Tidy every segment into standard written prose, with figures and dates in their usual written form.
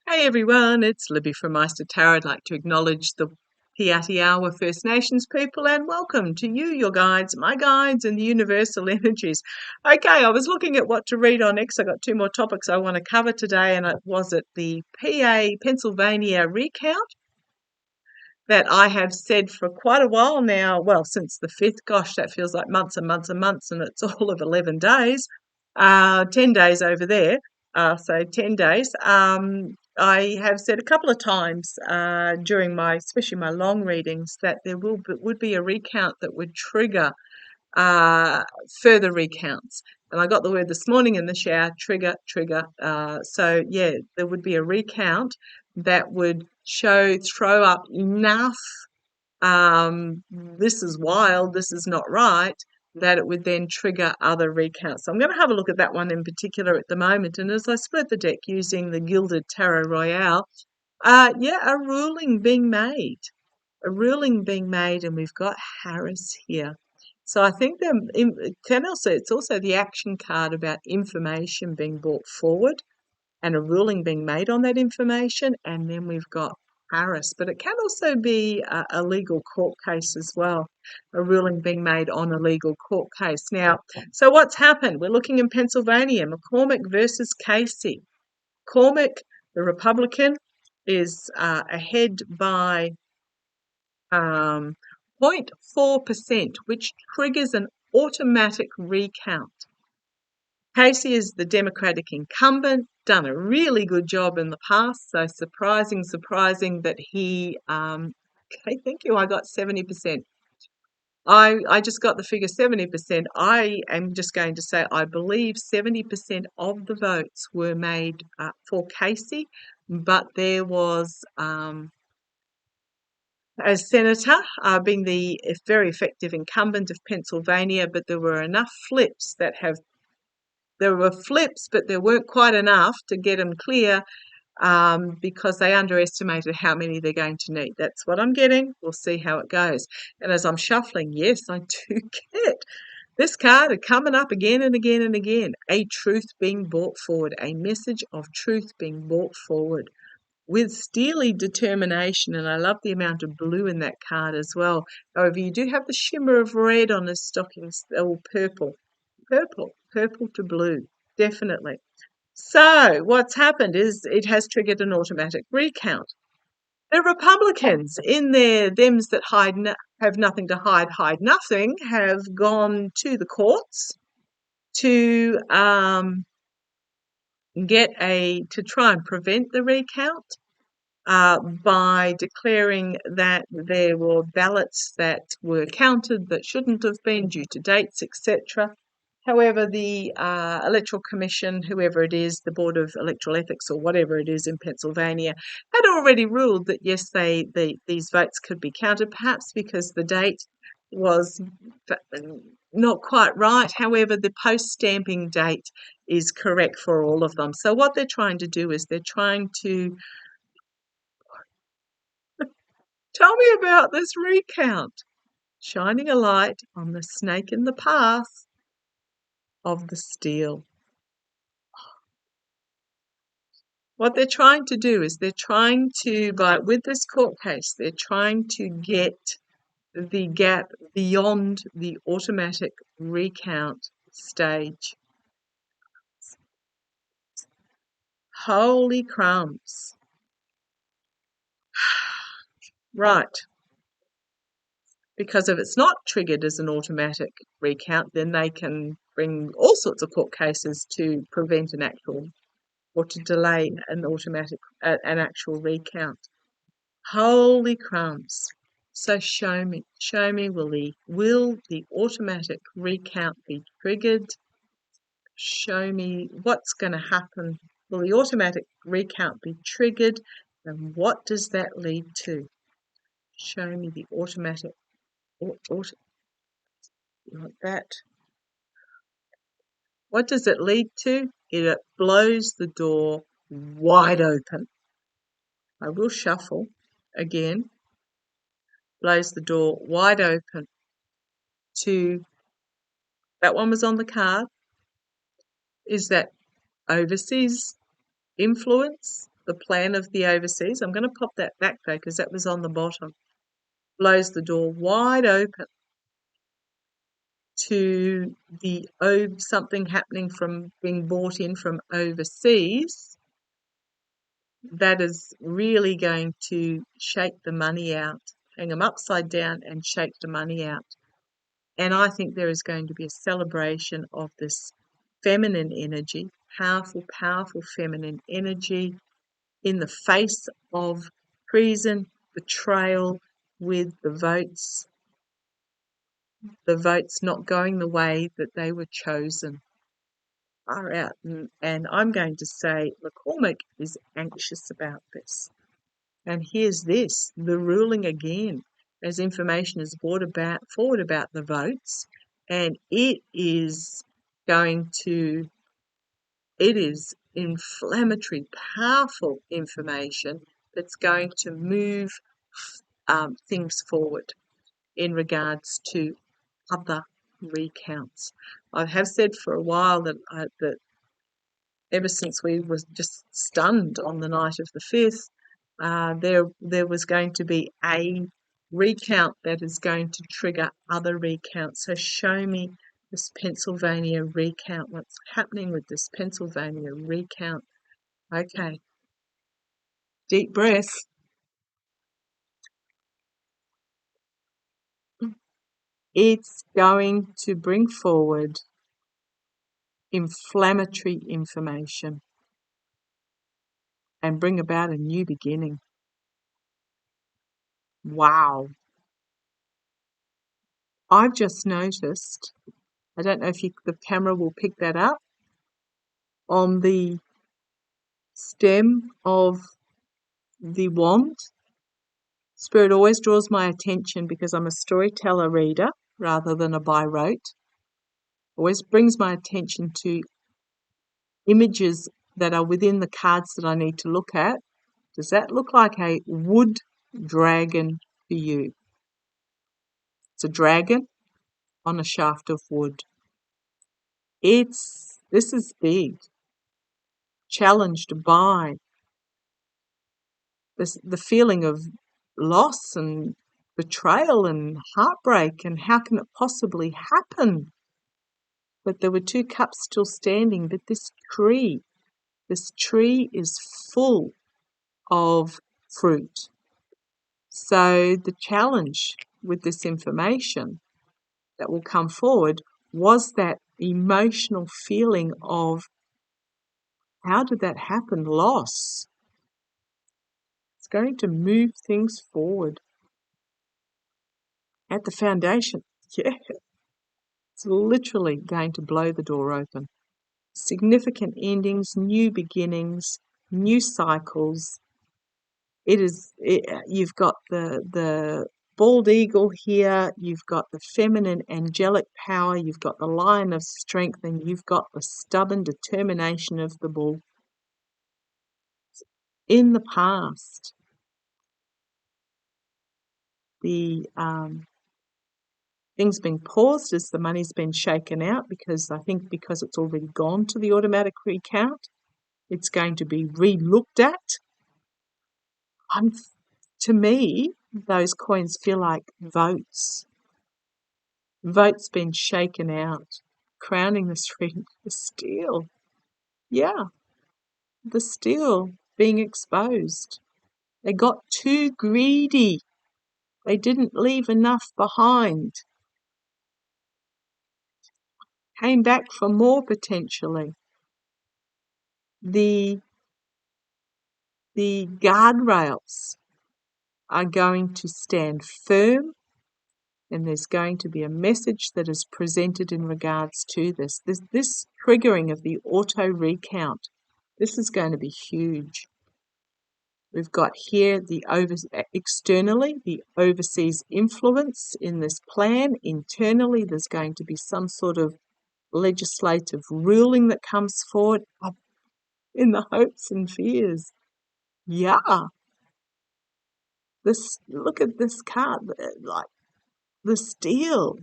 Hey everyone, it's Libby from maighstirtarot. I'd like to acknowledge the Piatiawa First Nations people and welcome to you, your guides, my guides, and the universal energies. Okay, I was looking at what to read on next. I got two more topics I want to cover today, and it was at the Pennsylvania recount that I have said for quite a while now, well, since the 5th. Gosh, that feels like months and months and months, and it's all of 11 days, 10 days over there, so 10 days. I have said a couple of times during especially my long readings, that there would be a recount that would trigger further recounts. And I got the word this morning in the shower, trigger. So yeah, there would be a recount that would throw up enough, this is wild, this is not right, that it would then trigger other recounts. So I'm going to have a look at that one in particular at the moment. And as I spread the deck using the Gilded Tarot Royale, a ruling being made. And we've got Harris here. So I think it's also the action card about information being brought forward and a ruling being made on that information. And then we've got Harris, but it can also be a legal court case as well, a ruling being made on a legal court case. Now, so what's happened? We're looking in Pennsylvania, McCormick versus Casey. McCormick, the Republican, is ahead by 0.4%, which triggers an automatic recount. Casey is the Democratic incumbent, done a really good job in the past, so surprising that he, thank you, I got 70%. I just got the figure 70%. I am just going to say I believe 70% of the votes were made for Casey, but there was, as senator, being the very effective incumbent of Pennsylvania, but there were enough flips but there weren't quite enough to get them clear, because they underestimated how many they're going to need. That's what I'm getting. We'll see how it goes. And as I'm shuffling, yes, I do get this card coming up again and again and again. A truth being brought forward, a message of truth being brought forward with steely determination. And I love the amount of blue in that card as well. However, you do have the shimmer of red on the stockings, or purple to blue, definitely. So what's happened is it has triggered an automatic recount. The Republicans, in their thems that have nothing to hide nothing, have gone to the courts to try and prevent the recount by declaring that there were ballots that were counted that shouldn't have been due to dates, etc. However, the Electoral Commission, whoever it is, the Board of Electoral Ethics or whatever it is in Pennsylvania, had already ruled that yes, these votes could be counted, perhaps because the date was not quite right. However, the post-stamping date is correct for all of them. So what they're trying to do is they're trying to tell me about this recount, shining a light on the snake in the path of the steel. What they're trying to do is with this court case, they're trying to get the gap beyond the automatic recount stage. Holy crumbs. Right. Because if it's not triggered as an automatic recount, then they can bring all sorts of court cases to prevent an actual, or to delay an actual recount. Holy crumbs. So show me, will the automatic recount be triggered? Show me what's going to happen. Will the automatic recount be triggered? And what does that lead to? Show me the automatic, like that. What does it lead to? It blows the door wide open. I will shuffle again. Blows the door wide open to, that one was on the card, is that overseas influence, the plan of the overseas. I'm going to pop that back though, because that was on the bottom. Blows the door wide open to something happening from being brought in from overseas that is really going to shake the money out, hang them upside down and shake the money out. And I think there is going to be a celebration of this feminine energy, powerful, powerful feminine energy in the face of treason, betrayal, with the votes not going the way that they were chosen. Far out. And I'm going to say McCormick is anxious about this. And here's this, the ruling again, as information is forward about the votes, and it is inflammatory, powerful information that's going to move things forward in regards to other recounts. I have said for a while that ever since we were just stunned on the night of the 5th, there was going to be a recount that is going to trigger other recounts. So show me this Pennsylvania recount. What's happening with this Pennsylvania recount? Okay. Deep breath. It's going to bring forward inflammatory information and bring about a new beginning. Wow. I've just noticed, I don't know if the camera will pick that up, on the stem of the wand. Spirit always draws my attention, because I'm a storyteller reader rather than a by rote. Always brings my attention to images that are within the cards that I need to look at. Does that look like a wood dragon for you? It's a dragon on a shaft of wood. This is big. Challenged by the feeling of loss and betrayal and heartbreak, and how can it possibly happen? But there were 2 cups still standing, but this tree is full of fruit. So the challenge with this information that will come forward was that emotional feeling of, how did that happen? Loss. It's going to move things forward. At the foundation, yeah, it's literally going to blow the door open. Significant endings, new beginnings, new cycles. You've got the bald eagle here, you've got the feminine angelic power, you've got the lion of strength, and you've got the stubborn determination of the bull. In the past, the things being paused as the money's been shaken out, because it's already gone to the automatic recount, it's going to be re-looked at. To me, those coins feel like votes. Votes been shaken out, crowning this ring, the steel. Yeah, the steel being exposed. They got too greedy. They didn't leave enough behind. Came back for more potentially. The guardrails are going to stand firm, and there's going to be a message that is presented in regards to this. This triggering of the auto recount, this is going to be huge. We've got here externally, the overseas influence in this plan. Internally, there's going to be some sort of legislative ruling that comes forward in the hopes and fears. Yeah. Look at this card, like the steel,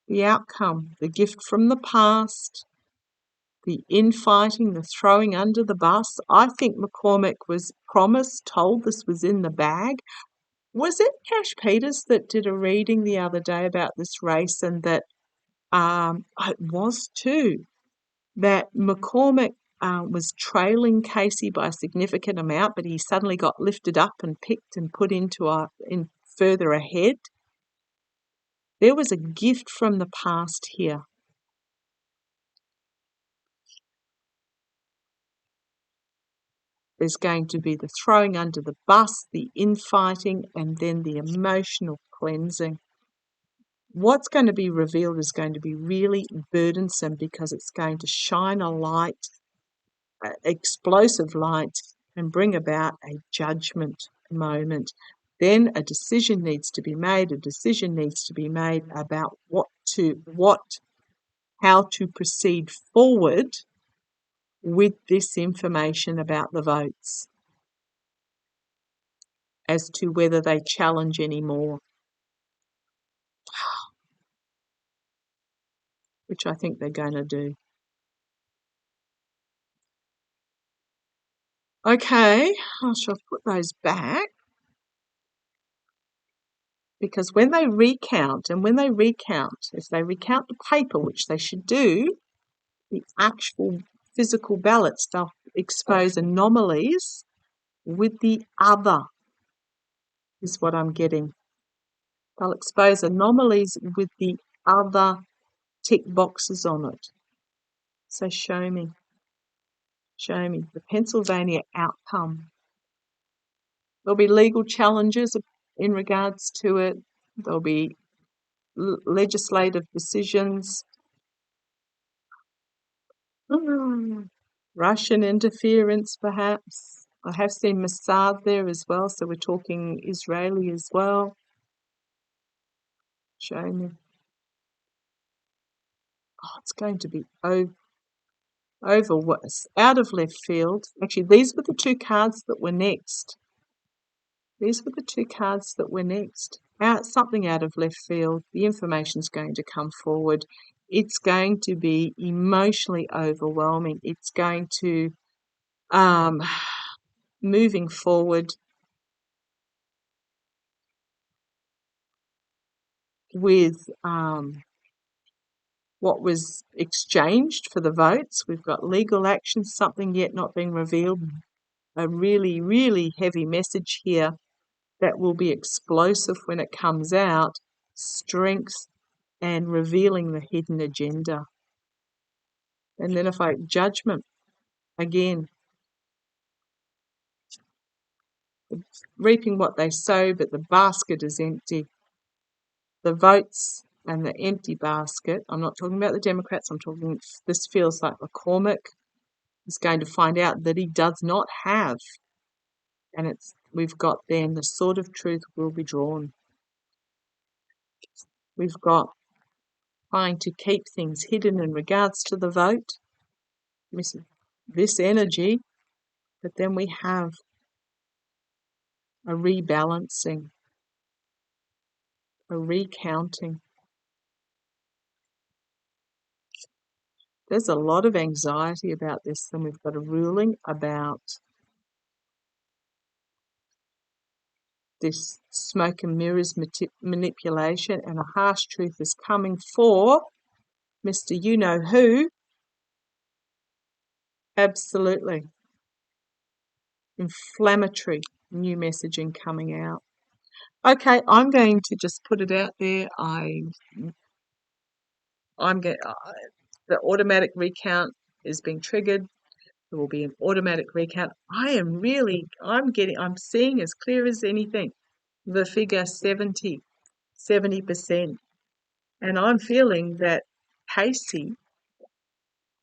the outcome, the gift from the past, the infighting, the throwing under the bus. I think McCormick was told this was in the bag. Was it Cash Peters that did a reading the other day about this race, and that it was too, that McCormick was trailing Casey by a significant amount, but he suddenly got lifted up and picked and put in further ahead? There was a gift from the past here. There's going to be the throwing under the bus, the infighting, and then the emotional cleansing. What's going to be revealed is going to be really burdensome, because it's going to shine a light, explosive light, and bring about a judgment moment. Then a decision needs to be made. A decision needs to be made about how to proceed forward with this information about the votes, as to whether they challenge anymore, which I think they're going to do. Okay, I shall put those back, because when they recount, if they recount the paper, which they should do, the actual physical ballots, they'll expose anomalies with the other, is what I'm getting. They'll expose anomalies with the other tick boxes on it. So show me the Pennsylvania outcome. There'll be legal challenges in regards to it. There'll be legislative decisions. Russian interference, perhaps. I have seen Mossad there as well, so we're talking Israeli as well. Show me. Oh, it's going to be out of left field. Actually, these were the two cards that were next. Something out of left field. The information's going to come forward. It's going to be emotionally overwhelming. It's going to, moving forward with what was exchanged for the votes. We've got legal action, something yet not being revealed. A really, really heavy message here that will be explosive when it comes out. Strength and revealing the hidden agenda. And then judgment again. Reaping what they sow, but the basket is empty. The votes and the empty basket. I'm not talking about the Democrats. This feels like McCormick is going to find out that he does not have. And we've got then the sword of truth will be drawn. We've got trying to keep things hidden in regards to the vote. This energy, but then we have a rebalancing, a recounting. There's a lot of anxiety about this, and we've got a ruling about this smoke and mirrors manipulation, and a harsh truth is coming for Mr. You-know-who. Absolutely. Inflammatory new messaging coming out. Okay, I'm going to just put it out there. The automatic recount is being triggered. There will be an automatic recount. I'm seeing as clear as anything the figure 70%. And I'm feeling that Casey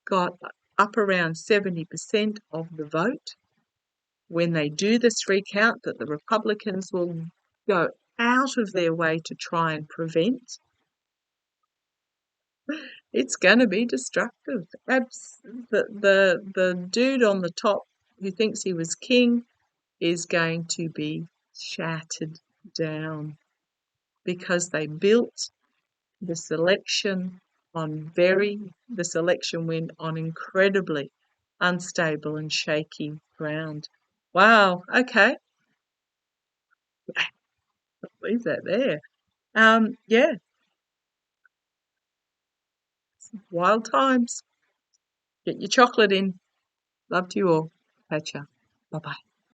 got up around 70% of the vote. When they do this recount, that the Republicans will go out of their way to try and prevent. It's going to be destructive. The dude on the top who thinks he was king is going to be shattered down, because they built this election the selection went on incredibly unstable and shaky ground. Wow, okay. Leave that there. Yeah, wild times. Get your chocolate in. Love to you all. Catch ya. Bye-bye.